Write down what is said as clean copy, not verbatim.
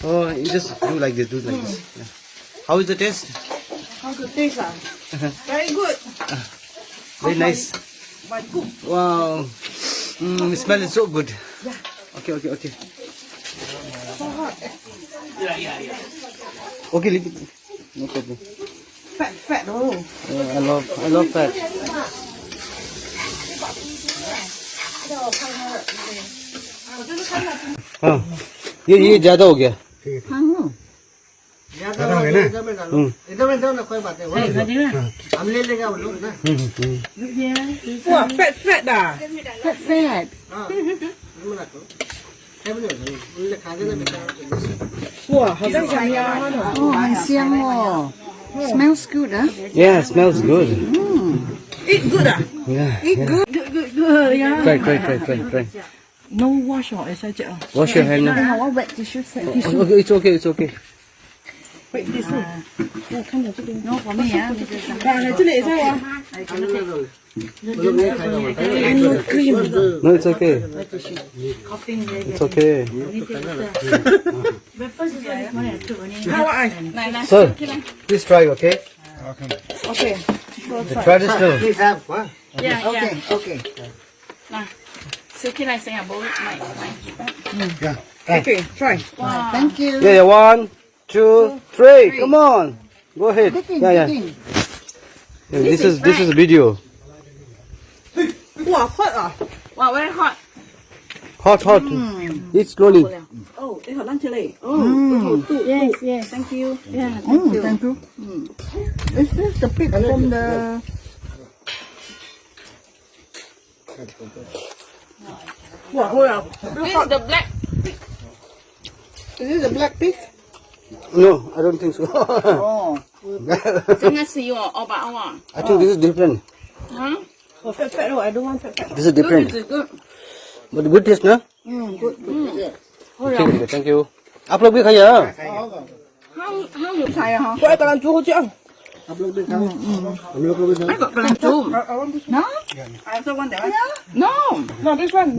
Oh, you just do like this, Yeah. How is the taste? How good taste ah? Very good. Very nice. But good. Wow. The smell is so good. Yeah. Okay. So hot. Okay, leave it. No problem. Fat. Oh. I love fat. हाँ ये ज़्यादा हो गया ज़्यादा हो गया ना इधर में दो ना कोई बात नहीं हम ले लेंगे वो लोग ना वाह fat ah fat哇，好像香呀！哦，很香哦。Smells good, huh? Yeah, smells good. Eat good ah? Yeah. Eat good. Yeah. Try. No wash or extra ah? Wash your hand now. How wet tissue set? Okay, it's okay. Wait, this one. No, for me, yeah. 来这里也在啊。No cream. No, it's okay. It's okay. Sir, please try, okay? Okay. The traditional. Please have. Okay. Silky like saying about my. Okay, try. Wow. Thank you. Yeah, 1, 2, 3. Come on. Go ahead. Yeah. This is a video. Wow, hot ah. Wow, very hot. Hot. Eat slowly. Oh, it's hot today. Oh, Yes, thank you. Yeah. Thank you. Is this the pig from the... wow, hold on. This is the black. Is this the black pig? No, I don't think so. Oh. Jangan see you all about one. I think this is different. Huh? Oh, fat. Oh, I don't want fat. This is different. This is good. But good taste, na? Good. Okay, thank you. आप लोग भी खाइए हाँ? How you try hả? Có ai cần làm chú không chứ? आप लोग भी खाओ. I got plan too. No? I also want that one. No. No, this one.